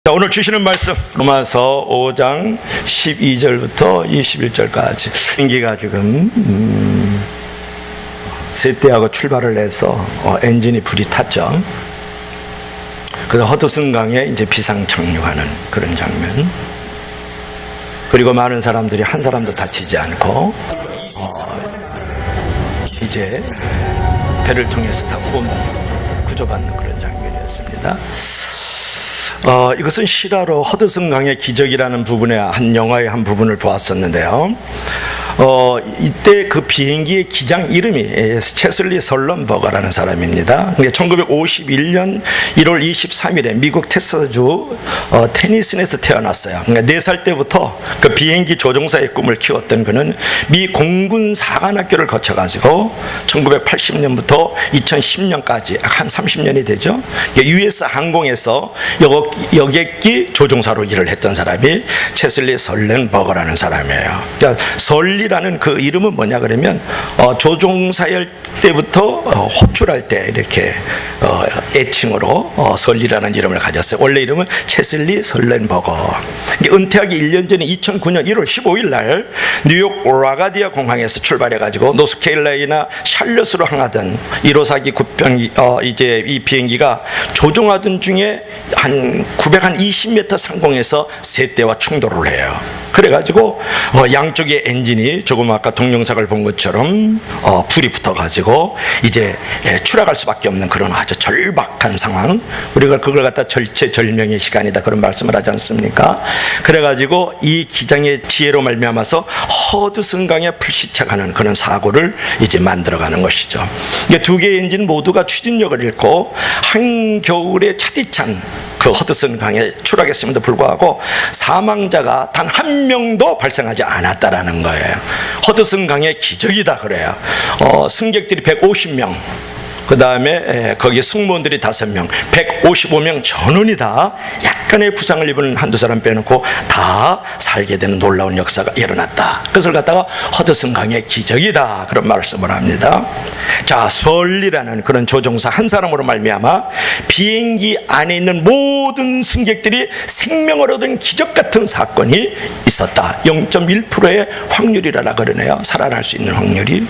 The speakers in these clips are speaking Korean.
자, 오늘 주시는 말씀 로마서 5장 12절부터 21절까지 비행기가 지금 세대하고 출발을 해서 엔진이 불이 탔죠. 그래서 허드슨 강에 이제 비상 착륙하는 그런 장면. 그리고 많은 사람들이 한 사람도 다치지 않고 이제 배를 통해서 다 구조받는 그런 장면이었습니다. 이것은 실화로 허드슨 강의 기적이라는 부분의 한 영화의 한 부분을 보았었는데요. 이때 그 비행기의 기장 이름이 체슬리 설런버거라는 사람입니다. 1951년 1월 23일에 미국 텍사스주 테니슨에서 태어났어요. 그러니까 4살 때부터 그 비행기 조종사의 꿈을 키웠던 그는 미 공군 사관학교를 거쳐가지고 1980년부터 2010년까지 한 30년이 되죠. US 항공에서 여객기 조종사로 일을 했던 사람이 체슬리 설런버거라는 사람이에요. 그러니까 설리라는 그 이름은 뭐냐 그러면 조종사일 때부터 호출할 때 이렇게 애칭으로 설리라는 이름을 가졌어요. 원래 이름은 체슬리 설렌버거. 은퇴하기 1년 전에 2009년 1월 15일 날 뉴욕 라가디아 공항에서 출발해 가지고 노스캐롤라이나 샬럿으로 향하던 1호사기 국병 이제 이 비행기가 조종하던 중에 한 920m 상공에서 세 대와 충돌을 해요. 그래가지고 양쪽의 엔진이 조금 아까 동영상을 본 것처럼 불이 붙어가지고 이제 추락할 수밖에 없는 그런 아주 절박한 상황. 우리가 그걸 갖다 절체절명의 시간이다 그런 말씀을 하지 않습니까? 그래가지고 이 기장의 지혜로 말미암아서 허드슨 강에 불시착하는 그런 사고를 이제 만들어가는 것이죠. 이게 두 개의 엔진 모두가 추진력을 잃고 한겨울에 차디찬 그 허드슨 강에 추락했음에도 불구하고 사망자가 단 한 명도 발생하지 않았다라는 거예요. 허드슨 강의 기적이다 그래요. 승객들이 150명, 그 다음에 거기에 승무원들이 5명, 155명 전원이 다 약간의 부상을 입은 한두 사람 빼놓고 다 살게 되는 놀라운 역사가 일어났다. 그것을 갖다가 허드슨 강의 기적이다 그런 말씀을 합니다. 자, 설리라는 그런 조종사 한 사람으로 말미암아 비행기 안에 있는 모든 승객들이 생명을 얻은 기적 같은 사건이 있었다. 0.1%의 확률이라나 그러네요. 살아날 수 있는 확률이.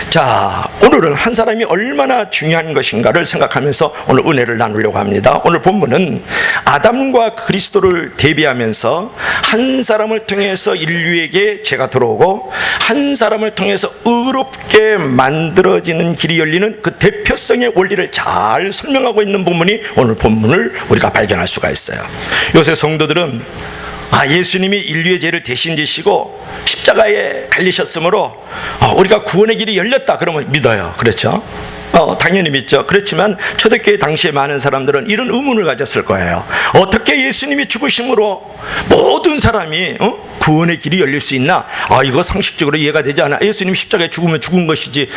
자, 오늘은 한 사람이 얼마나 중요한 것인가를 생각하면서 오늘 은혜를 나누려고 합니다. 오늘 본문은 아담과 그리스도를 대비하면서 한 사람을 통해서 인류에게 죄가 들어오고 한 사람을 통해서 의롭게 만들어지는 길이 열리는 그 대표성의 원리를 잘 설명하고 있는 부분이 오늘 본문을 우리가 발견할 수가 있어요. 요새 성도들은 예수님이 인류의 죄를 대신 지시고 십자가에 달리셨으므로 우리가 구원의 길이 열렸다 그러면 믿어요. 그렇죠? 당연히 믿죠. 그렇지만 초대교회 당시에 많은 사람들은 이런 의문을 가졌을 거예요. 어떻게 예수님이 죽으심으로 모든 사람이 구원의 길이 열릴 수 있나? 이거 상식적으로 이해가 되지 않아. 예수님 십자가에 죽으면 죽은 것이지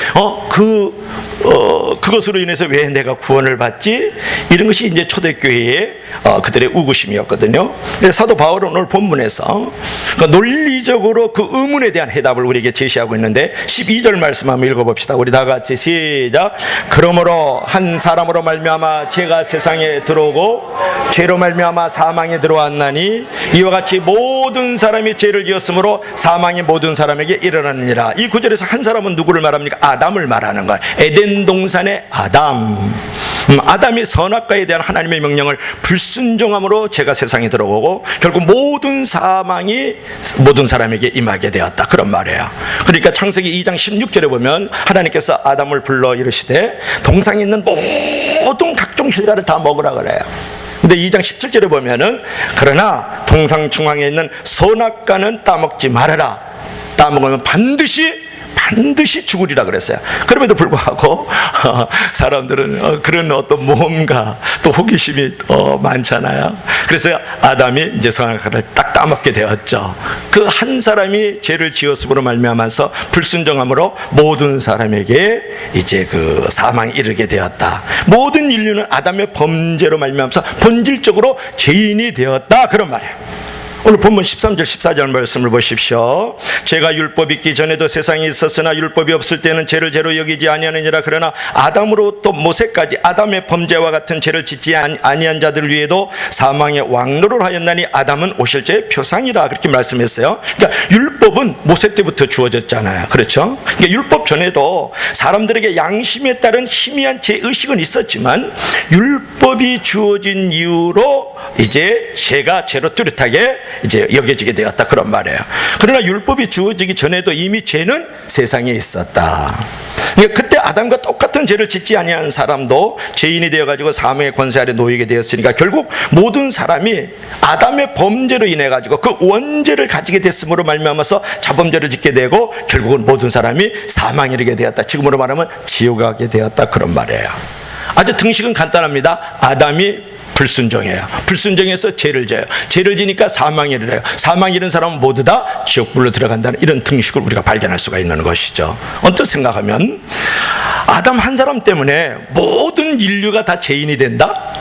그것으로 인해서 왜 내가 구원을 받지? 이런 것이 이제 초대교회의 그들의 의구심이었거든요. 그래서 사도 바울은 오늘 본문에서 논리적으로 그 의문에 대한 해답을 우리에게 제시하고 있는데 12절 말씀 한번 읽어봅시다. 우리 다 같이 시작. 그러므로 한 사람으로 말미암아 죄가 세상에 들어오고 죄로 말미암아 사망에 들어왔나니 이와 같이 모든 사람이 죄를 지었으므로 사망이 모든 사람에게 일어나느니라. 이 구절에서 한 사람은 누구를 말합니까? 아담을 말하는 거예요. 에덴 동산의 아담. 아담이 선악과에 대한 하나님의 명령을 불순종함으로 죄가 세상에 들어오고 결국 모든 사망이 모든 사람에게 임하게 되었다 그런 말이에요. 그러니까 창세기 2장 16절에 보면 하나님께서 아담을 불러 이르시되 동상에 있는 모든 각종 실과를 다 먹으라 그래요. 근데 2장 17절에 보면은 그러나 동상 중앙에 있는 선악과는 따먹지 말아라. 따먹으면 반드시 죽으리라 그랬어요. 그럼에도 불구하고 사람들은 그런 어떤 모험과 또 호기심이 많잖아요. 그래서 아담이 이제 선악과를 딱 따먹게 되었죠. 그 한 사람이 죄를 지었음으로 말미암아서 불순종함으로 모든 사람에게 이제 그 사망에 이르게 되었다. 모든 인류는 아담의 범죄로 말미암아서 본질적으로 죄인이 되었다 그런 말이에요. 오늘 본문 13절 14절 말씀을 보십시오. 죄가 율법이 있기 전에도 세상에 있었으나 율법이 없을 때는 죄를 죄로 여기지 아니하느니라. 그러나 아담으로부터 모세까지 아담의 범죄와 같은 죄를 짓지 아니한 자들을 위해도 사망의 왕노를 하였나니 아담은 오실 죄의 표상이라. 그렇게 말씀했어요. 그러니까 율법은 모세 때부터 주어졌잖아요. 그렇죠? 그러니까 율법 전에도 사람들에게 양심에 따른 희미한 죄의식은 있었지만 율법이 주어진 이후로 이제 죄가 죄로 뚜렷하게 이제 여겨지게 되었다, 그런 말이에요. 그러나 율법이 주어지기 전에도 이미 죄는 세상에 있었다. 그러니까 그때 아담과 똑같은 죄를 짓지 아니한 사람도 죄인이 되어가지고 사망의 권세 아래 놓이게 되었으니까 결국 모든 사람이 아담의 범죄로 인해 가지고 그 원죄를 가지게 됐음으로 말미암아서 자범죄를 짓게 되고 결국은 모든 사람이 사망에 이르게 되었다. 지금으로 말하면 지옥에 가게 되었다, 그런 말이에요. 아주 등식은 간단합니다. 아담이 불순종해요. 불순종해서 죄를 져요. 죄를 지니까 사망에 이르러요. 사망에 이른 사람은 모두 다 지옥불로 들어간다는 이런 등식을 우리가 발견할 수가 있는 것이죠. 언뜻 생각하면 아담 한 사람 때문에 모든 인류가 다 죄인이 된다?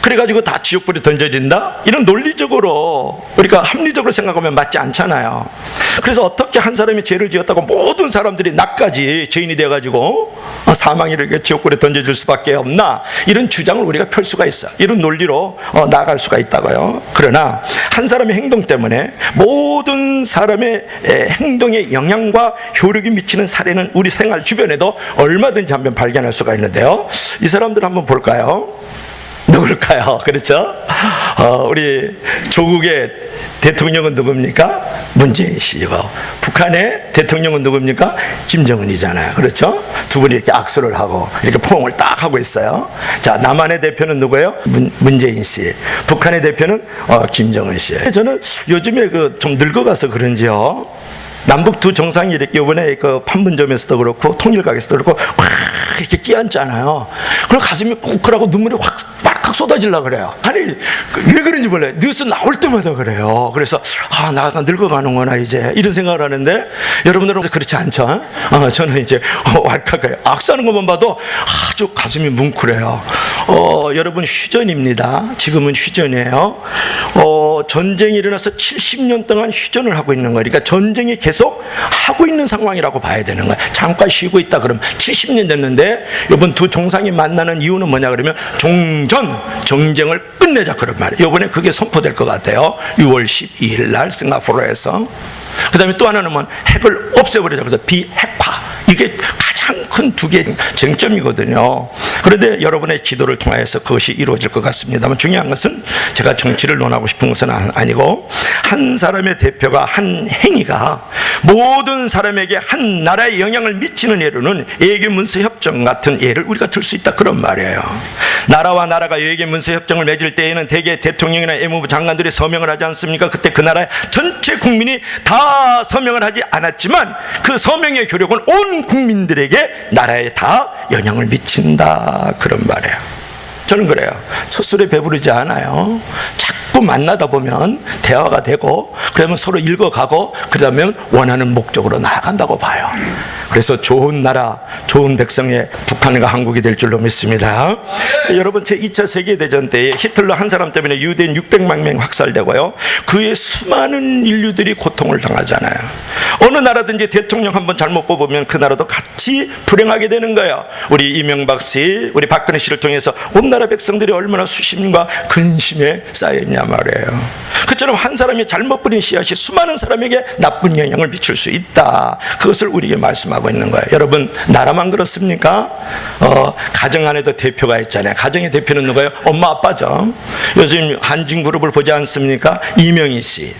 그래가지고 다 지옥불에 던져진다? 이런 논리적으로 우리가 합리적으로 생각하면 맞지 않잖아요. 그래서 어떻게 한 사람이 죄를 지었다고 모든 사람들이 나까지 죄인이 돼가지고 사망에 이르게 지옥불에 던져질 수밖에 없나? 이런 주장을 우리가 펼 수가 있어요. 이런 논리로 나아갈 수가 있다고요. 그러나 한 사람의 행동 때문에 모든 사람의 행동에 영향과 효력이 미치는 사례는 우리 생활 주변에도 얼마든지 한번 발견할 수가 있는데요. 이 사람들 한번 볼까요? 누굴까요? 그렇죠? 우리 조국의 대통령은 누굽니까? 문재인 씨고, 북한의 대통령은 누굽니까? 김정은이잖아요. 그렇죠? 두 분이 이렇게 악수를 하고 이렇게 포옹을 딱 하고 있어요. 자, 남한의 대표는 누구예요? 문재인 씨. 북한의 대표는 김정은 씨. 저는 요즘에 좀 늙어가서 그런지요, 남북 두 정상이 이렇게 이번에 그 판문점에서도 그렇고 통일각에서도 그렇고 확 이렇게 끼얹잖아요. 그리고 가슴이 뭉클하고 눈물이 확 쏟아지려고 그래요. 아니 왜 그런지 몰라요. 뉴스 나올 때마다 그래요. 그래서 나가 늙어가는구나 이제, 이런 생각을 하는데 여러분들은 그렇지 않죠? 저는 이제 왈칵해요. 악수하는 것만 봐도 아주 가슴이 뭉클해요. 여러분 휴전입니다. 지금은 휴전이에요. 전쟁이 일어나서 70년 동안 휴전을 하고 있는 거예요. 그러니까 전쟁이 계속 하고 있는 상황이라고 봐야 되는 거예요. 잠깐 쉬고 있다 그러면 70년 됐는데 이번 두 정상이 만나는 이유는 뭐냐 그러면 정쟁을 끝내자, 그런 말이에요. 이번에 그게 선포될 것 같아요. 6월 12일 날 싱가포르에서. 그 다음에 또 하나는 핵을 없애버리자, 그래서 비핵화. 이게 가장 큰 두 개 쟁점이거든요. 그런데 여러분의 기도를 통해서 그것이 이루어질 것 같습니다만 중요한 것은, 제가 정치를 논하고 싶은 것은 아니고, 한 사람의 대표가 한 행위가 모든 사람에게 한 나라에 영향을 미치는 예로는 외교문서협정 같은 예를 우리가 들 수 있다, 그런 말이에요. 나라와 나라가 외교문서협정을 맺을 때에는 대개 대통령이나 외무부 장관들이 서명을 하지 않습니까? 그때 그 나라의 전체 국민이 다 서명을 하지 않았지만 그 서명의 효력은 온 국민들에게, 나라에 다 영향을 미친다, 그런 말이에요. 저는 그래요. 첫 술에 배부르지 않아요. 자꾸 만나다 보면 대화가 되고, 그러면 서로 읽어가고, 그러면 원하는 목적으로 나아간다고 봐요. 그래서 좋은 나라, 좋은 백성의 북한과 한국이 될 줄로 믿습니다. 여러분, 제2차 세계대전 때에 히틀러 한 사람 때문에 유대인 600만 명 확살되고요, 그의 수많은 인류들이 고통을 당하잖아요. 어느 나라든지 대통령 한번 잘못 뽑으면 그 나라도 같이 불행하게 되는 거예요. 우리 이명박 씨, 우리 박근혜 씨를 통해서 온 나라 백성들이 얼마나 수심과 근심에 쌓여있냐 말이에요. 그처럼 한 사람이 잘못 뿌린 씨앗이 수많은 사람에게 나쁜 영향을 미칠 수 있다, 그것을 우리에게 말씀하고 있는 거예요. 여러분, 나라만 그렇습니까? 가정 안에도 대표가 있잖아요. 가정의 대표는 누구예요? 엄마 아빠죠. 요즘 한진그룹을 보지 않습니까? 이명희 씨.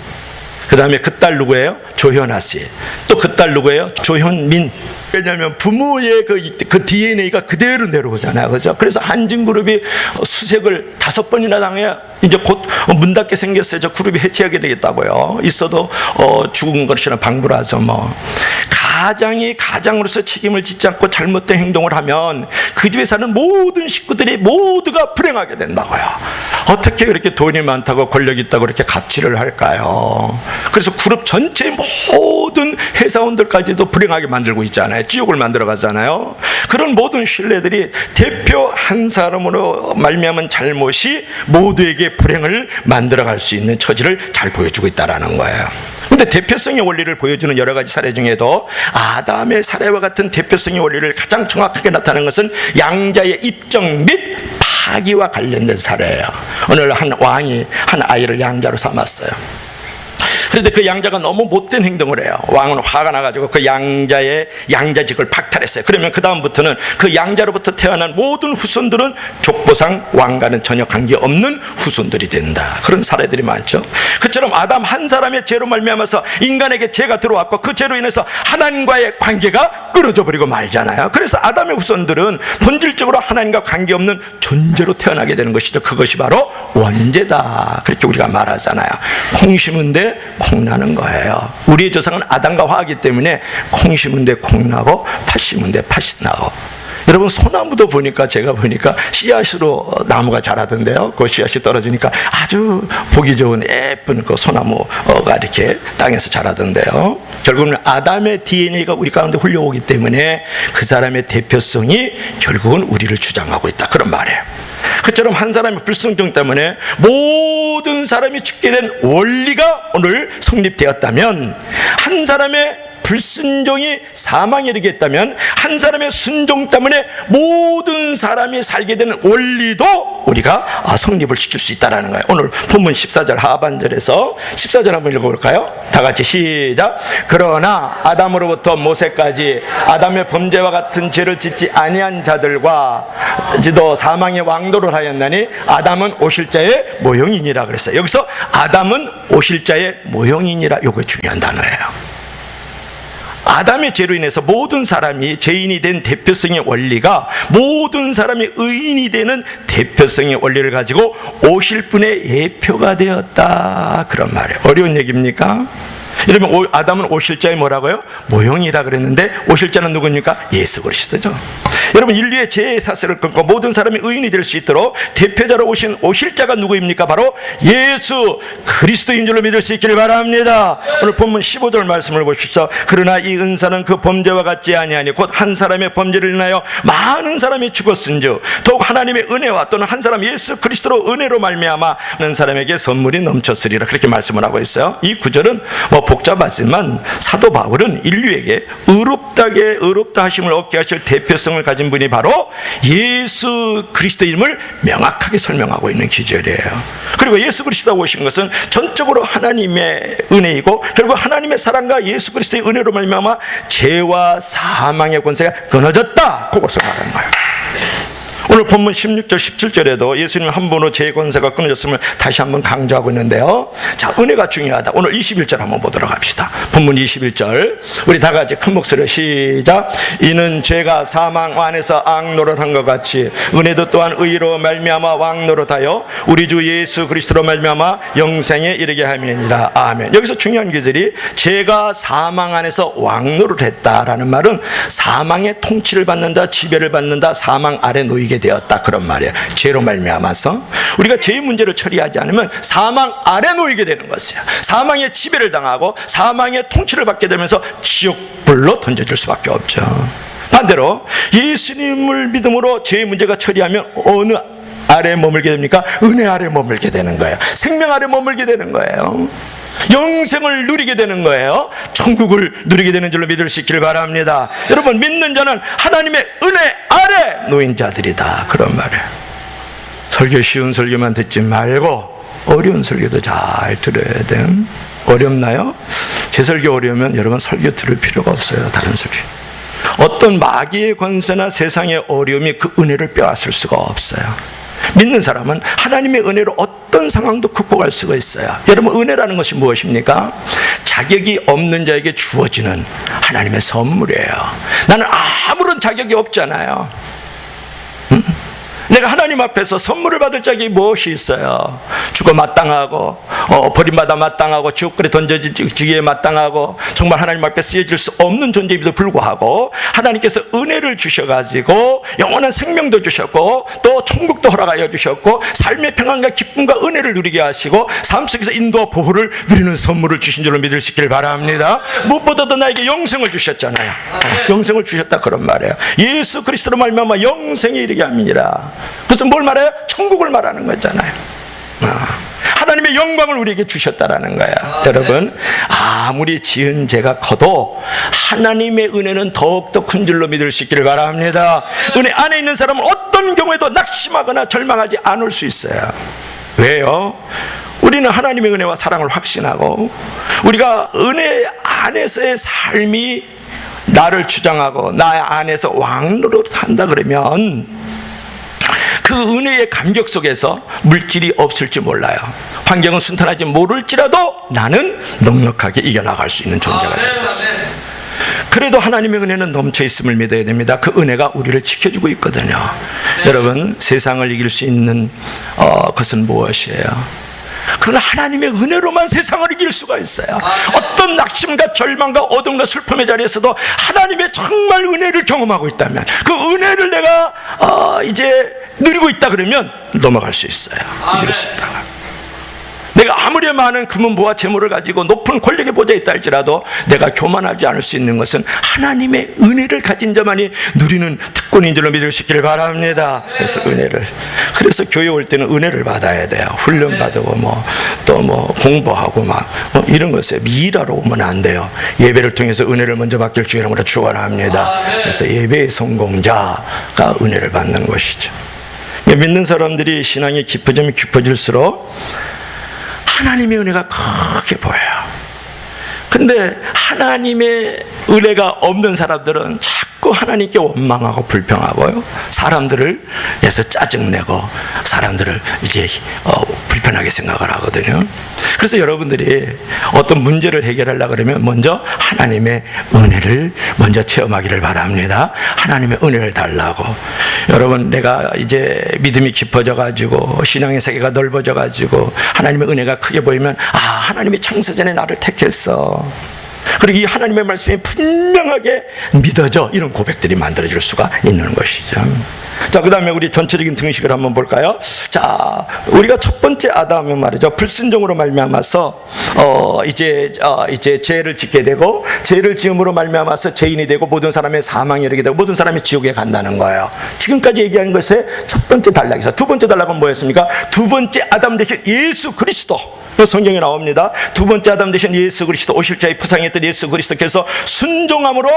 그 다음에 그 딸 누구예요? 조현아 씨. 또 그 딸 누구예요? 조현민. 왜냐하면 부모의 그 DNA가 그대로 내려오잖아요. 그죠? 그래서 한진그룹이 수색을 5번이나 당해 이제 곧 문 닫게 생겼어요. 저 그룹이 해체하게 되겠다고요. 있어도 죽은 것이나 방불하죠. 가장이 가장으로서 책임을 짓지 않고 잘못된 행동을 하면 그 집에 사는 모든 식구들이 모두가 불행하게 된다고요. 어떻게 그렇게 돈이 많다고 권력이 있다고 그렇게 갑질을 할까요? 그래서 그룹 전체의 모든 회사원들까지도 불행하게 만들고 있잖아요. 지옥을 만들어 가잖아요. 그런 모든 신뢰들이 대표 한 사람으로 말미암은 잘못이 모두에게 불행을 만들어갈 수 있는 처지를 잘 보여주고 있다는 거예요. 근데 대표성의 원리를 보여주는 여러 가지 사례 중에도 아담의 사례와 같은 대표성의 원리를 가장 정확하게 나타내는 것은 양자의 입정 및 파기와 관련된 사례예요. 오늘 한 왕이 한 아이를 양자로 삼았어요. 그런데 그 양자가 너무 못된 행동을 해요. 왕은 화가 나가지고 그 양자의 양자직을 박탈했어요. 그러면 그 다음부터는 그 양자로부터 태어난 모든 후손들은 족보상 왕과는 전혀 관계없는 후손들이 된다. 그런 사례들이 많죠. 그처럼 아담 한 사람의 죄로 말미암아서 인간에게 죄가 들어왔고 그 죄로 인해서 하나님과의 관계가 끊어져 버리고 말잖아요. 그래서 아담의 후손들은 본질적으로 하나님과 관계없는 존재로 태어나게 되는 것이죠. 그것이 바로 원죄다. 그렇게 우리가 말하잖아요. 콩 심은 데 콩 나는 거예요. 우리의 조상은 아담과 화하기 때문에 콩 심은 데 콩 나고 팥 심은 데 팥이 나고. 여러분 소나무도 보니까 제가 보니까 씨앗으로 나무가 자라던데요. 그 씨앗이 떨어지니까 아주 보기 좋은 예쁜 그 소나무가 이렇게 땅에서 자라던데요. 결국은 아담의 DNA가 우리 가운데 흘려오기 때문에 그 사람의 대표성이 결국은 우리를 주장하고 있다. 그런 말이에요. 그처럼 한 사람의 불순종 때문에 모든 사람이 죽게 된 원리가 오늘 성립되었다면, 한 사람의 불순종이 사망에 이르게 했다면, 한 사람의 순종 때문에 모든 사람이 살게 되는 원리도 우리가 성립을 시킬 수 있다는 거예요. 오늘 본문 14절 하반절에서 14절 한번 읽어볼까요? 다 같이 시작. 그러나 아담으로부터 모세까지 아담의 범죄와 같은 죄를 짓지 아니한 자들과 지도 사망의 왕도를 하였나니 아담은 오실 자의 모형이니라 그랬어요. 여기서 아담은 오실 자의 모형이니라, 이거 중요한 단어예요. 아담의 죄로 인해서 모든 사람이 죄인이 된 대표성의 원리가 모든 사람이 의인이 되는 대표성의 원리를 가지고 오실 분의 예표가 되었다. 그런 말이에요. 어려운 얘기입니까? 여러분, 아담은 오실 자의 뭐라고요? 모형이라 그랬는데 오실 자는 누굽니까? 예수 그리스도죠. 여러분, 인류의 죄의 사슬을 끊고 모든 사람이 의인이 될 수 있도록 대표자로 오신 오실 자가 누구입니까? 바로 예수 그리스도인 줄로 믿을 수 있기를 바랍니다. 오늘 본문 15절 말씀을 보십시오. 그러나 이 은사는 그 범죄와 같지 아니하니 곧 한 사람의 범죄를 인하여 많은 사람이 죽었은즉 더욱 하나님의 은혜와 또는 한 사람 예수 그리스도로 은혜로 말미암아 많은 사람에게 선물이 넘쳤으리라, 그렇게 말씀을 하고 있어요. 이 구절은 복잡하지만 사도 바울은 인류에게 의롭다 하심을 얻게 하실 대표성을 가진 분이 바로 예수 그리스도임을 명확하게 설명하고 있는 기절이에요. 그리고 예수 그리스도가 오신 것은 전적으로 하나님의 은혜이고 결국 하나님의 사랑과 예수 그리스도의 은혜로 말미암아 죄와 사망의 권세가 끊어졌다, 그것을 말하는 거예요. 오늘 본문 16절 17절에도 예수님 한 분으로 죄의 권세가 끊어졌음을 다시 한번 강조하고 있는데요. 자, 은혜가 중요하다. 오늘 21절 한번 보도록 합시다. 본문 21절 우리 다 같이 큰 목소리로 시작. 이는 죄가 사망 안에서 악노릇한 것 같이 은혜도 또한 의로 말미암아 왕노릇하여 우리 주 예수 그리스도로 말미암아 영생에 이르게 함이니라. 아멘. 여기서 중요한 구절이 죄가 사망 안에서 왕노릇했다라는 말은 사망의 통치를 받는다, 지배를 받는다, 사망 아래 놓이게 되었다, 그런 말이에요. 죄로 말미암아서 우리가 죄의 문제를 처리하지 않으면 사망 아래 놓이게 되는 것이에요. 사망의 지배를 당하고 사망의 통치를 받게 되면서 지옥불로 던져질 수밖에 없죠. 반대로 예수님을 믿음으로 죄의 문제가 처리하면 어느 아래 머물게 됩니까? 은혜 아래 머물게 되는 거예요. 생명 아래 머물게 되는 거예요. 영생을 누리게 되는 거예요. 천국을 누리게 되는 줄로 믿을 수 있기를 바랍니다. 여러분, 믿는 자는 하나님의 은혜 아래 놓인 자들이다, 그런 말이에요. 설교 쉬운 설교만 듣지 말고 어려운 설교도 잘 들어야 돼요. 어렵나요? 제 설교 어려우면 여러분 설교 들을 필요가 없어요. 다른 설교. 어떤 마귀의 권세나 세상의 어려움이 그 은혜를 빼앗을 수가 없어요. 믿는 사람은 하나님의 은혜로 어떤 상황도 극복할 수가 있어요. 여러분, 은혜라는 것이 무엇입니까? 자격이 없는 자에게 주어지는 하나님의 선물이에요. 나는 아무런 자격이 없잖아요. 내가 하나님 앞에서 선물을 받을 적이 무엇이 있어요? 죽어 마땅하고 버림받아 마땅하고 지옥불에 던져지기에 마땅하고 정말 하나님 앞에 쓰여질 수 없는 존재임에도 불구하고 하나님께서 은혜를 주셔가지고 영원한 생명도 주셨고 또 천국도 허락하여 주셨고 삶의 평안과 기쁨과 은혜를 누리게 하시고 삶 속에서 인도와 보호를 누리는 선물을 주신 줄로 믿을 수 있기를 바랍니다. 무엇보다도 나에게 영생을 주셨잖아요. 영생을 주셨다 그런 말이에요. 예수 그리스도로 말미암아 영생에 이르게 함이니라. 그래서 뭘 말해요? 천국을 말하는 거잖아요. 하나님의 영광을 우리에게 주셨다라는 거야. 여러분, 아무리 지은 죄가 커도 하나님의 은혜는 더욱더 큰 줄로 믿을 수 있기를 바랍니다. 은혜 안에 있는 사람은 어떤 경우에도 낙심하거나 절망하지 않을 수 있어요. 왜요? 우리는 하나님의 은혜와 사랑을 확신하고 우리가 은혜 안에서의 삶이 나를 주장하고 나 안에서 왕노릇 한다 그러면 그 은혜의 감격 속에서 물질이 없을지 몰라요. 환경은 순탄하지 모를지라도 나는 넉넉하게 이겨나갈 수 있는 존재가 되는 것입니다. 그래도 하나님의 은혜는 넘쳐 있음을 믿어야 됩니다. 그 은혜가 우리를 지켜주고 있거든요. 여러분, 세상을 이길 수 있는 것은 무엇이에요? 그러나 하나님의 은혜로만 세상을 이길 수가 있어요. 어떤 낙심과 절망과 어둠과 슬픔의 자리에서도 하나님의 정말 은혜를 경험하고 있다면 그 은혜를 내가 이제 누리고 있다 그러면 넘어갈 수 있어요. 이길 수 있다. 내가 아무리 많은 금은보화 재물을 가지고 높은 권력의 보좌에 있다 할지라도 내가 교만하지 않을 수 있는 것은 하나님의 은혜를 가진 자만이 누리는 특권인 줄로 믿을 수 있기를 바랍니다. 그래서 교회 올 때는 은혜를 받아야 돼요. 훈련 받고 또 공부하고 이런 것에 미라로 오면 안 돼요. 예배를 통해서 은혜를 먼저 받길 주의 이름으로 축원합니다. 그래서 예배의 성공자가 은혜를 받는 것이죠. 믿는 사람들이 신앙이 깊어지면 깊어질수록 하나님의 은혜가 크게 보여요. 근데 하나님의 은혜가 없는 사람들은 자꾸 하나님께 원망하고 불평하고요. 사람들을 해서 짜증내고 사람들을 이제 불편하게 생각을 하거든요. 그래서 여러분들이 어떤 문제를 해결하려고 그러면 먼저 하나님의 은혜를 먼저 체험하기를 바랍니다. 하나님의 은혜를 달라고. 여러분, 내가 이제 믿음이 깊어져 가지고 신앙의 세계가 넓어져 가지고 하나님의 은혜가 크게 보이면 하나님이 창세전에 나를 택했어. 그리고 이 하나님의 말씀이 분명하게 믿어져. 이런 고백들이 만들어질 수가 있는 것이죠. 자, 그 다음에 우리 전체적인 등식을 한번 볼까요? 자, 우리가 첫 번째 아담은 말이죠, 불순종으로 말미암아서 이제 죄를 짓게 되고, 죄를 지음으로 말미암아서 죄인이 되고 모든 사람의 사망에 이르게 되고 모든 사람이 지옥에 간다는 거예요. 지금까지 얘기한 것의 첫 번째 단락에서 두 번째 단락은 뭐였습니까? 두 번째 아담 대신 예수 그리스도. 성경에 나옵니다. 두 번째 아담 대신 예수 그리스도, 오실자의 포상했던 예수 그리스도께서 순종함으로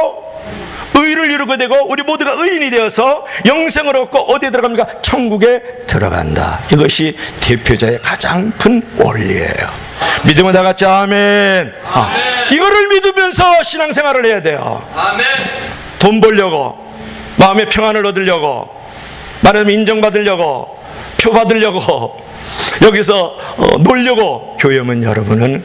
의를 이루게 되고 우리 모두가 의인이 되어서 영생을 얻고 어디에 들어갑니까? 천국에 들어간다. 이것이 대표자의 가장 큰 원리예요. 믿으면 다 같이 아멘. 이거를 믿으면서 신앙생활을 해야 돼요. 아멘. 돈 벌려고, 마음의 평안을 얻으려고, 말하자면 인정받으려고, 표 받으려고, 여기서 놀려고 교회 오면 여러분은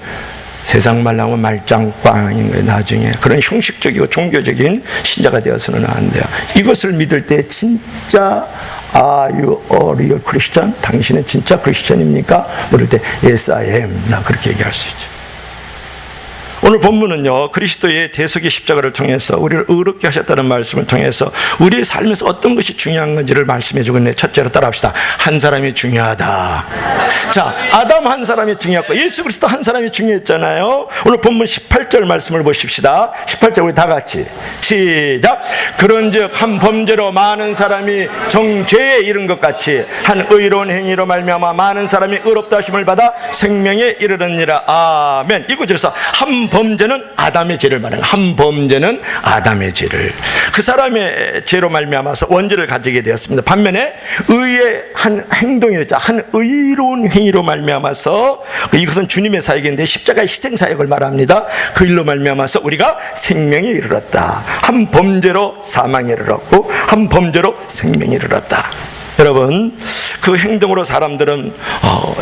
세상 말 나오면 말짱꽝인 거예요. 나중에 그런 형식적이고 종교적인 신자가 되어서는 안 돼요. 이것을 믿을 때 진짜 Are you a real Christian? 당신은 진짜 크리스천입니까? 물을 때 Yes I am. 나 그렇게 얘기할 수 있죠. 오늘 본문은요, 그리스도의 대속의 십자가를 통해서 우리를 의롭게 하셨다는 말씀을 통해서 우리의 삶에서 어떤 것이 중요한 건지를 말씀해 주고 있네요. 첫째로 따라합시다. 한 사람이 중요하다. 자, 아담 한 사람이 중요했고 예수 그리스도 한 사람이 중요했잖아요. 오늘 본문 18절 말씀을 보십시다. 18절 우리 다 같이 시작. 그런즉 한 범죄로 많은 사람이 정죄에 이른 것 같이 한 의로운 행위로 말미암아 많은 사람이 의롭다 하심을 받아 생명에 이르느니라. 아멘. 이 구절에서 한 범죄는 아담의 죄를 말하는, 한 범죄는 아담의 죄를, 그 사람의 죄로 말미암아서 원죄를 가지게 되었습니다. 반면에 의의 한 행동이었죠. 한 의로운 행위로 말미암아서, 이것은 주님의 사역인데 십자가의 희생 사역을 말합니다. 그 일로 말미암아서 우리가 생명에 이르렀다. 한 범죄로 사망에 이르렀고 한 범죄로 생명에 이르렀다. 여러분, 그 행동으로 사람들은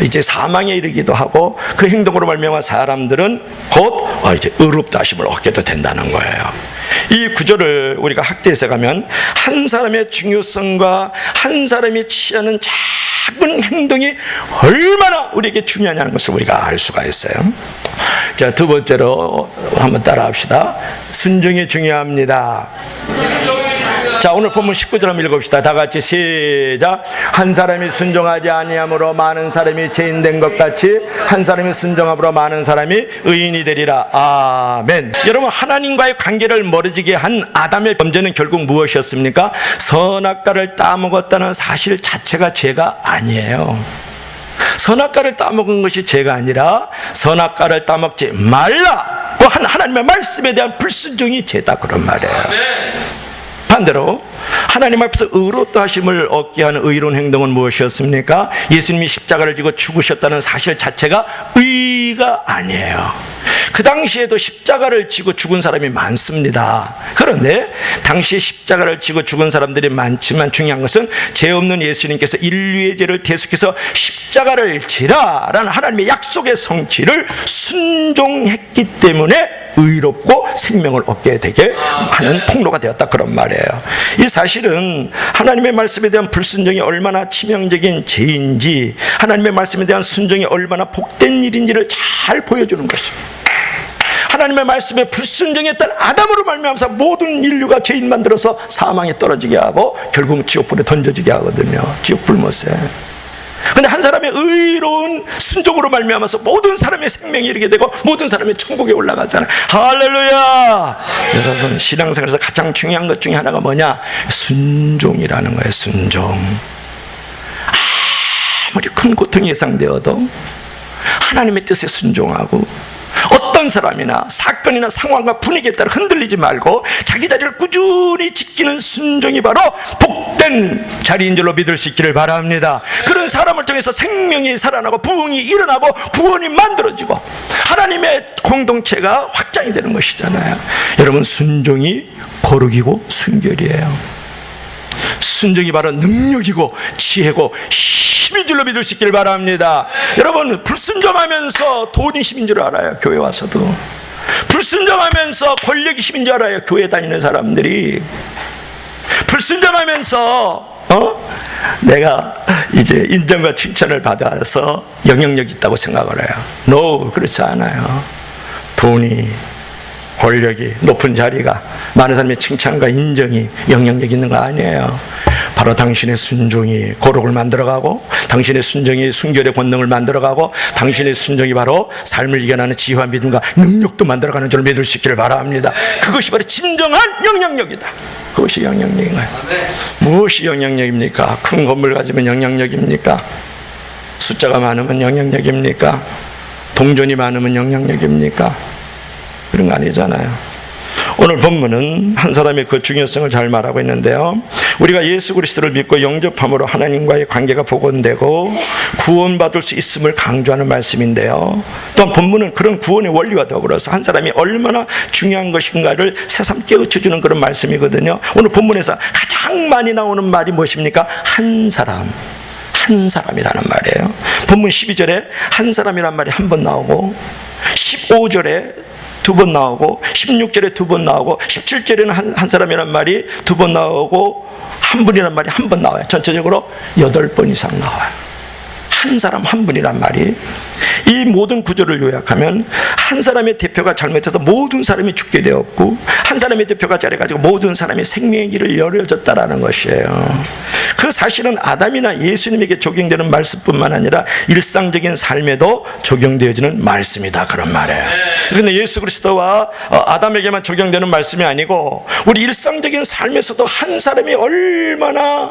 이제 사망에 이르기도 하고 그 행동으로 말미암아 사람들은 곧 이제 의롭다 하심을 얻게도 된다는 거예요. 이 구절을 우리가 학대해서 가면 한 사람의 중요성과 한 사람이 취하는 작은 행동이 얼마나 우리에게 중요하냐는 것을 우리가 알 수가 있어요. 자, 두 번째로 한번 따라합시다. 순종이 중요합니다. 자, 오늘 본문 19절 한번 읽읍시다. 다 같이 시작. 한 사람이 순종하지 아니함으로 많은 사람이 죄인 된 것 같이 한 사람이 순종함으로 많은 사람이 의인이 되리라. 아멘. 여러분, 하나님과의 관계를 멀어지게 한 아담의 범죄는 결국 무엇이었습니까? 선악과를 따먹었다는 사실 자체가 죄가 아니에요. 선악과를 따먹은 것이 죄가 아니라 선악과를 따먹지 말라고 한 하나님의 말씀에 대한 불순종이 죄다, 그런 말이에요. 반대로 하나님 앞에서 의롭다 하심을 얻게 하는 의로운 행동은 무엇이었습니까? 예수님이 십자가를 지고 죽으셨다는 사실 자체가 의가 아니에요. 그 당시에도 십자가를 지고 죽은 사람이 많습니다. 그런데 당시 십자가를 지고 죽은 사람들이 많지만 중요한 것은 죄 없는 예수님께서 인류의 죄를 대속해서 십자가를 지라라는 하나님의 약속의 성취를 순종했기 때문에 의롭고 생명을 얻게 되게 하는 통로가 되었다, 그런 말이에요. 이 사실은 하나님의 말씀에 대한 불순종이 얼마나 치명적인 죄인지, 하나님의 말씀에 대한 순종이 얼마나 복된 일인지를 잘 보여주는 것입니다. 하나님의 말씀에 불순종했던 아담으로 말미암아서 모든 인류가 죄인 만들어서 사망에 떨어지게 하고 결국 지옥불에 던져지게 하거든요. 지옥 불못에. 근데 한 사람의 의로운 순종으로 말미암아서 모든 사람의 생명이 이르게 되고 모든 사람이 천국에 올라가잖아요. 할렐루야. 여러분, 신앙생활에서 가장 중요한 것 중에 하나가 뭐냐? 순종이라는 거예요. 순종. 아무리 큰 고통이 예상되어도 하나님의 뜻에 순종하고, 어떤 사람이나 사건이나 상황과 분위기에 따라 흔들리지 말고 자기 자리를 꾸준히 지키는 순종이 바로 복된 자리인 줄로 믿을 수 있기를 바랍니다. 그런 사람을 통해서 생명이 살아나고 부흥이 일어나고 구원이 만들어지고 하나님의 공동체가 확장이 되는 것이잖아요. 여러분, 순종이 거룩이고 순결이에요. 순종이 바로 능력이고 지혜고 힘인 줄로 믿을 수 있기를 바랍니다. 여러분, 불순종하면서 돈이 힘인 줄 알아요. 교회 와서도 불순종하면서 권력이 힘인 줄 알아요. 교회 다니는 사람들이 불순종하면서 내가 이제 인정과 칭찬을 받아서 영향력 있다고 생각을 해요. No, 그렇지 않아요. 돈이, 권력이, 높은 자리가, 많은 사람의 칭찬과 인정이 영향력 있는 거 아니에요. 바로 당신의 순종이 거룩을 만들어가고, 당신의 순종이 순결의 권능을 만들어가고, 당신의 순종이 바로 삶을 이겨나는 지혜와 믿음과 능력도 만들어가는 줄 믿을 수 있기를 바랍니다. 그것이 바로 진정한 영향력이다. 그것이 영향력인가요? 무엇이 영향력입니까? 큰 건물 가지면 영향력입니까? 숫자가 많으면 영향력입니까? 동전이 많으면 영향력입니까? 그런 거 아니잖아요. 오늘 본문은 한 사람의 그 중요성을 잘 말하고 있는데요, 우리가 예수 그리스도를 믿고 영접함으로 하나님과의 관계가 복원되고 구원받을 수 있음을 강조하는 말씀인데요, 또한 본문은 그런 구원의 원리와 더불어서 한 사람이 얼마나 중요한 것인가를 새삼 깨우쳐주는 그런 말씀이거든요. 오늘 본문에서 가장 많이 나오는 말이 무엇입니까? 한 사람, 한 사람이라는 말이에요. 본문 12절에 한 사람이란 말이 한 번 나오고, 15절에 두 번 나오고, 16절에 두 번 나오고, 17절에는 한 사람이란 말이 두 번 나오고, 한 분이란 말이 한 번 나와요. 전체적으로 8번 이상 나와요. 한 사람 한 분이란 말이, 이 모든 구조를 요약하면 한 사람의 대표가 잘못해서 모든 사람이 죽게 되었고, 한 사람의 대표가 잘해가지고 모든 사람이 생명의 길을 열어줬다라는 것이에요. 그 사실은 아담이나 예수님에게 적용되는 말씀뿐만 아니라 일상적인 삶에도 적용되어지는 말씀이다, 그런 말이에요. 그런데 예수 그리스도와 아담에게만 적용되는 말씀이 아니고 우리 일상적인 삶에서도 한 사람이 얼마나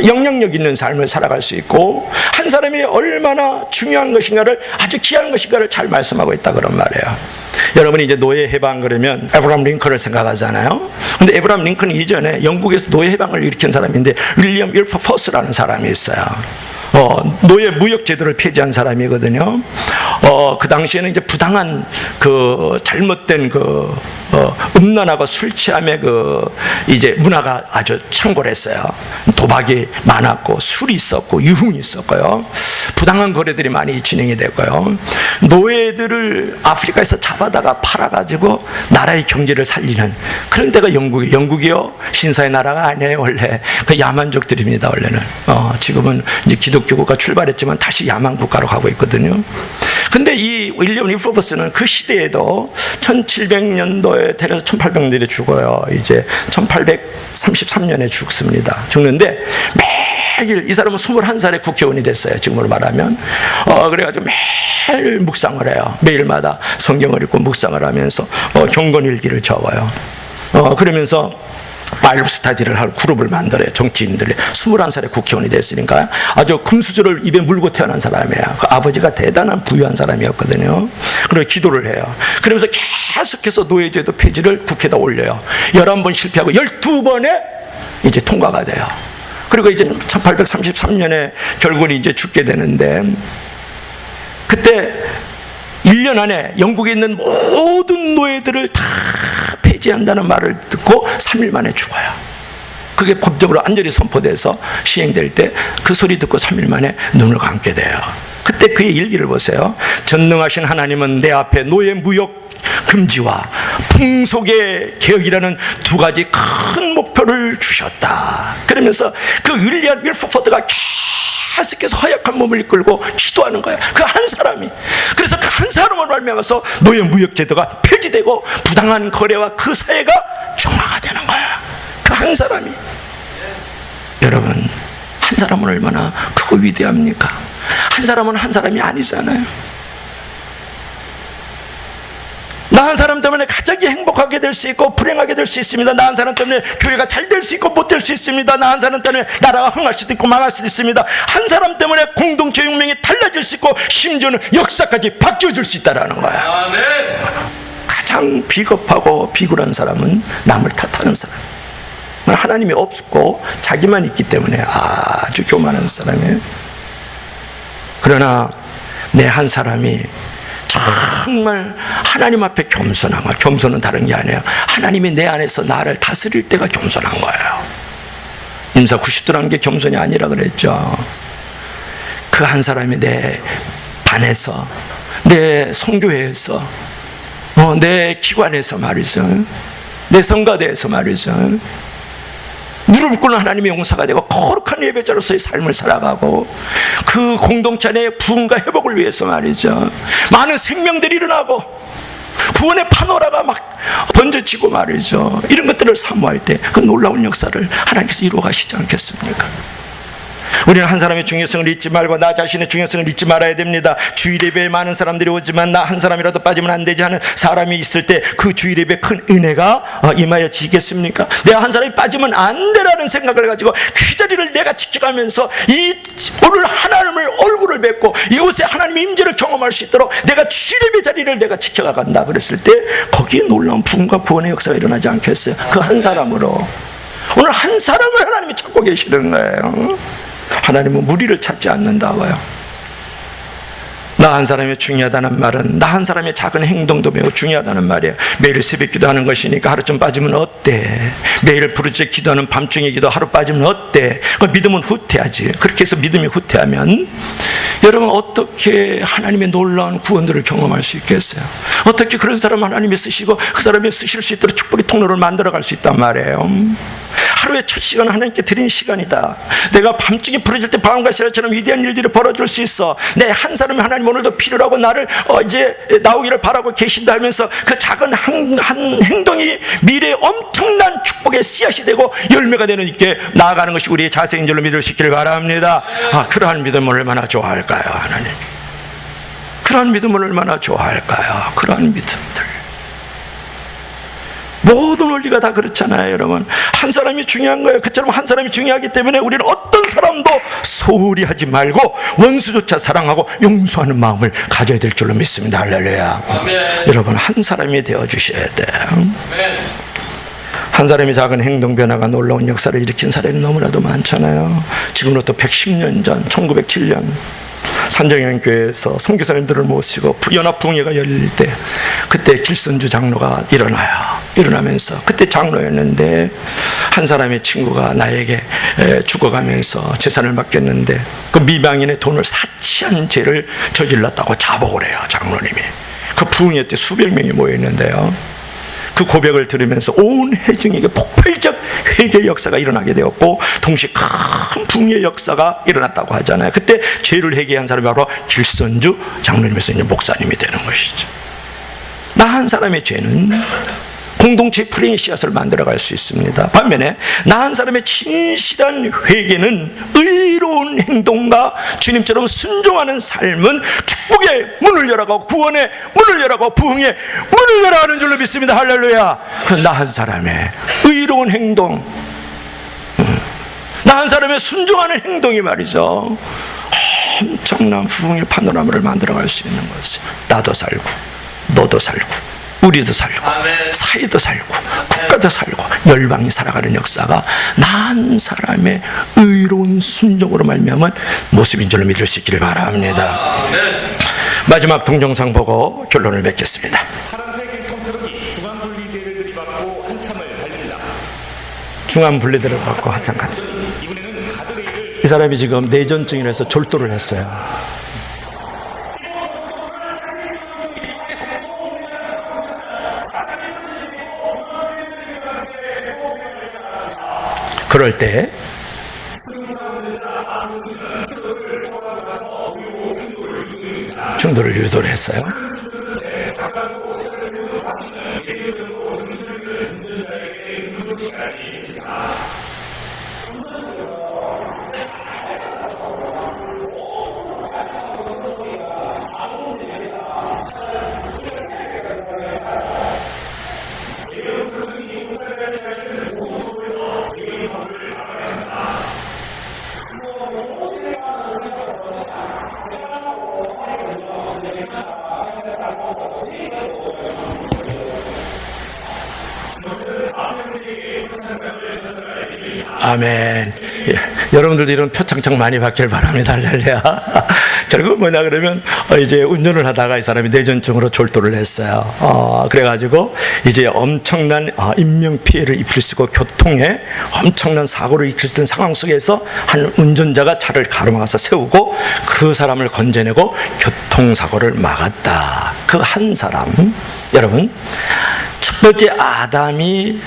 영향력 있는 삶을 살아갈 수 있고 한 사람이 얼마나 중요한 것인가를, 아주 귀한 것인가를 잘 말씀하고 있다, 그런 말이에요. 여러분이 이제 노예 해방 그러면 에브라함 링컨을 생각하잖아요. 근데 에브라함 링컨 이전에 영국에서 노예 해방을 일으킨 사람인데 윌리엄 윌버포스라는 사람이 있어요. 노예 무역 제도를 폐지한 사람이거든요. 그 당시에는 이제 부당한 그 잘못된 그 음란하고 술 취함의 이제 문화가 아주 창궐했어요. 도박이 많았고 술이 있었고 유흥이 있었고요. 부당한 거래들이 많이 진행이 됐고요. 노예들을 아프리카에서 잡아다가 팔아가지고 나라의 경제를 살리는 그런 데가 영국이요 신사의 나라가 아니에요. 원래 그 야만족들입니다. 원래는 지금은 이제 기독교가 출발했지만 다시 야만 국가로 가고 있거든요. 근데 이 윌리엄 윌버포스는 그 시대에도 1700년도에 데려서 1800년대에 죽어요. 이제 1833년에 죽습니다. 죽는데 매일 이 사람은 21살에 국회의원이 됐어요. 지금으로 말하면. 그래가지고 매일 묵상을 해요. 매일마다 성경을 읽고 묵상을 하면서 경건일기를 적어요. 그러면서 바이블 스타디를 할 그룹을 만들어요. 정치인들이 21살에 국회의원이 됐으니까 아주 금수저를 입에 물고 태어난 사람이에요. 그 아버지가 대단한 부유한 사람이었거든요. 그래서 기도를 해요. 그러면서 계속해서 노예제도 폐지를 국회에다 올려요. 11번 실패하고 12번에 이제 통과가 돼요. 그리고 이제 1833년에 결국은 이제 죽게 되는데, 그때 1년 안에 영국에 있는 모든 노예들을 다 폐지한다는 말을 듣고 3일 만에 죽어요. 그게 법적으로 완전히 선포돼서 시행될 때 그 소리 듣고 3일 만에 눈을 감게 돼요. 그때 그의 일기를 보세요. 전능하신 하나님은 내 앞에 노예 무역 금지와 풍속의 개혁이라는 두 가지 큰 목표를 주셨다. 그러면서 그 윌리엄 윌버포스가 계속해서 허약한 몸을 이끌고 기도하는 거야. 그 한 사람이. 그래서 그 한 사람으로 말미암아서 노예 무역 제도가 폐지되고 부당한 거래와 그 사회가 정화가 되는 거야. 그 한 사람이. 여러분, 한 사람은 얼마나 크고 위대합니까? 한 사람은 한 사람이 아니잖아요. 나 한 사람 때문에 가정이 행복하게 될 수 있고 불행하게 될 수 있습니다. 나 한 사람 때문에 교회가 잘 될 수 있고 못 될 수 있습니다. 나 한 사람 때문에 나라가 흥할 수도 있고 망할 수도 있습니다. 한 사람 때문에 공동체 운명이 달라질 수 있고 심지어는 역사까지 바뀌어질 수 있다는 거야. 아멘. 가장 비겁하고 비굴한 사람은 남을 탓하는 사람. 하나님이 없고 자기만 있기 때문에 아주 교만한 사람이에요. 그러나 내 한 사람이 정말 하나님 앞에 겸손한 거예요. 겸손은 다른 게 아니에요. 하나님이 내 안에서 나를 다스릴 때가 겸손한 거예요. 임사 90도라는 게 겸손이 아니라 그랬죠. 그 한 사람이 내 반에서, 내 성교회에서, 내 기관에서 말이죠, 내 성가대에서 말이죠, 무릎 꿇는 하나님의 용사가 되고 거룩한 예배자로서의 삶을 살아가고 그 공동체 내의 부흥과 회복을 위해서 말이죠, 많은 생명들이 일어나고 구원의 파노라가 막 번져지고 말이죠, 이런 것들을 사모할 때 그 놀라운 역사를 하나님께서 이루어 가시지 않겠습니까? 우리는 한 사람의 중요성을 잊지 말고 나 자신의 중요성을 잊지 말아야 됩니다. 주일 예배에 많은 사람들이 오지만 나 한 사람이라도 빠지면 안 되지 하는 사람이 있을 때 그 주일 예배에 큰 은혜가 임하여지겠습니까? 내가 한 사람이 빠지면 안 되라는 생각을 가지고 그 자리를 내가 지켜가면서 오늘 하나님을 얼굴을 뵙고 이곳에 하나님의 임재를 경험할 수 있도록 내가 주일 예배 자리를 내가 지켜간다 그랬을 때 거기에 놀라운 부흥과 구원의 역사가 일어나지 않겠어요? 그 한 사람으로. 오늘 한 사람을 하나님이 찾고 계시는 거예요. 하나님은 무리를 찾지 않는다고요. 나 한 사람이 중요하다는 말은 나 한 사람의 작은 행동도 매우 중요하다는 말이에요. 매일 새벽 기도하는 것이니까 하루 좀 빠지면 어때? 매일 부르짖어 기도하는 밤중에 기도 하루 빠지면 어때? 그 믿음은 후퇴하지. 그렇게 해서 믿음이 후퇴하면 여러분 어떻게 하나님의 놀라운 구원들을 경험할 수 있겠어요? 어떻게 그런 사람 하나님이 쓰시고 그 사람이 쓰실 수 있도록 축복의 통로를 만들어갈 수 있단 말이에요. 하루에 첫 시간 하나님께 드린 시간이다. 내가 밤중에 부르짖을 때 바람과 시라처럼 위대한 일들이 벌어질 수 있어. 내 한 사람이 하나님 오늘도 필요로 하고 나를 이제 나오기를 바라고 계신다 하면서 그 작은 한 행동이 미래에 엄청난 축복의 씨앗이 되고 열매가 되는 있게 나아가는 것이 우리의 자세인 줄로 믿을 수 있기를 바랍니다. 그러한 믿음을 얼마나 좋아할까요, 하나님? 그러한 믿음을 얼마나 좋아할까요? 그러한 믿음들. 모든 원리가 다 그렇잖아요, 여러분. 한 사람이 중요한 거예요. 그처럼 한 사람이 중요하기 때문에 우리는 어떤 사람도 소홀히 하지 말고 원수조차 사랑하고 용서하는 마음을 가져야 될 줄로 믿습니다. 할렐루야. 아멘. 여러분, 한 사람이 되어주셔야 돼요. 아멘. 한 사람이 작은 행동 변화가 놀라운 역사를 일으킨 사례는 너무나도 많잖아요. 지금으로부터 110년 전 1907년 산정현교회에서 선교사님들을 모시고 연합부흥회가 열릴 때 그때 길선주 장로가 일어나면서 그때 장로였는데 한 사람의 친구가 나에게 죽어가면서 재산을 맡겼는데 그 미방인의 돈을 사치한 죄를 저질렀다고 자복을 해요. 장로님이. 그 부흥회 때 수백 명이 모였는데요. 그 고백을 들으면서 온 회중에게 폭발적 회개 역사가 일어나게 되었고 동시에 큰 부흥의 역사가 일어났다고 하잖아요. 그때 죄를 회개한 사람이 바로 길선주 장로님에서 이제 목사님이 되는 것이죠. 나 한 사람의 죄는 공동체 불행의 씨앗을 만들어갈 수 있습니다. 반면에 나 한 사람의 진실한 회개는 의로운 행동과 주님처럼 순종하는 삶은 축복의 문을 열어가고 구원의 문을 열어가고 부흥의 문을 열어가는 줄로 믿습니다. 할렐루야. 나 한 사람의 의로운 행동, 나 한 사람의 순종하는 행동이 말이죠, 엄청난 부흥의 파노라마를 만들어갈 수 있는 것이에요. 나도 살고 너도 살고 우리도 살고 사회도 살고 국가도 살고 열방이 살아가는 역사가 나 한 사람의 의로운 순종으로 말미암은 모습인 줄로 믿을 수 있기를 바랍니다. 마지막 동영상 보고 결론을 맺겠습니다. 파란색 컴퓨터기 중앙분리대를 들이받고 한참을 달립니다. 중앙분리대를 받고 한참 가는, 이번에는 가드레일을 이 사람이 지금 내전증이라서 졸도를 했어요. 그럴 때 충돌을 유도를 했어요. 아멘. 여러분들도 이런 표창장 많이 받길 바랍니다. 할렐루야. 결국 뭐냐 그러면 이제 운전을 하다가 이 사람이 뇌전증으로 졸도를 했어요. 그래가지고 이제 엄청난 인명 피해를 입힐 수 있고 교통에 엄청난 사고를 일으킬 수 있는 상황 속에서 한 운전자가 차를 가로막아서 세우고 그 사람을 건져내고 교통사고를 막았다. 그 한 사람, 여러분, 첫 번째 아담이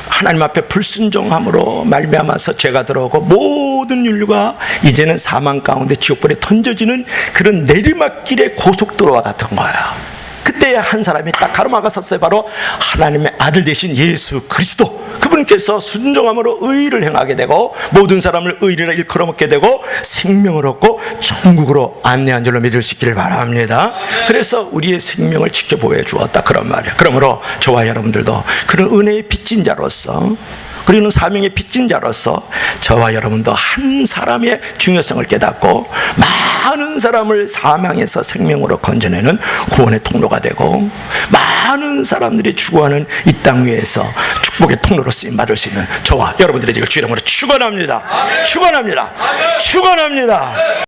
하나님 앞에 불순종함으로 말미암아서 죄가 들어오고 모든 인류가 이제는 사망 가운데 지옥불에 던져지는 그런 내리막길의 고속도로와 같은 거예요. 그때 한 사람이 딱 가로막아 섰어요. 바로 하나님의 아들 되신 예수 그리스도, 그분께서 순종함으로 의를 행하게 되고 모든 사람을 의를 일컬어 먹게 되고 생명을 얻고 천국으로 안내한 줄로 믿을 수 있기를 바랍니다. 그래서 우리의 생명을 지켜보여 주었다, 그런 말이에요. 그러므로 저와 여러분들도 그런 은혜의 빚진 자로서, 그리고 사명의 빚진 자로서 저와 여러분도 한 사람의 중요성을 깨닫고 많은 사람을 사망에서 생명으로 건져내는 구원의 통로가 되고 많은 사람들이 추구하는 이 땅 위에서 축복의 통로로 쓰임받을 수 있는 저와 여러분들의 주의 이름으로 축원합니다. 축원합니다. 축원합니다.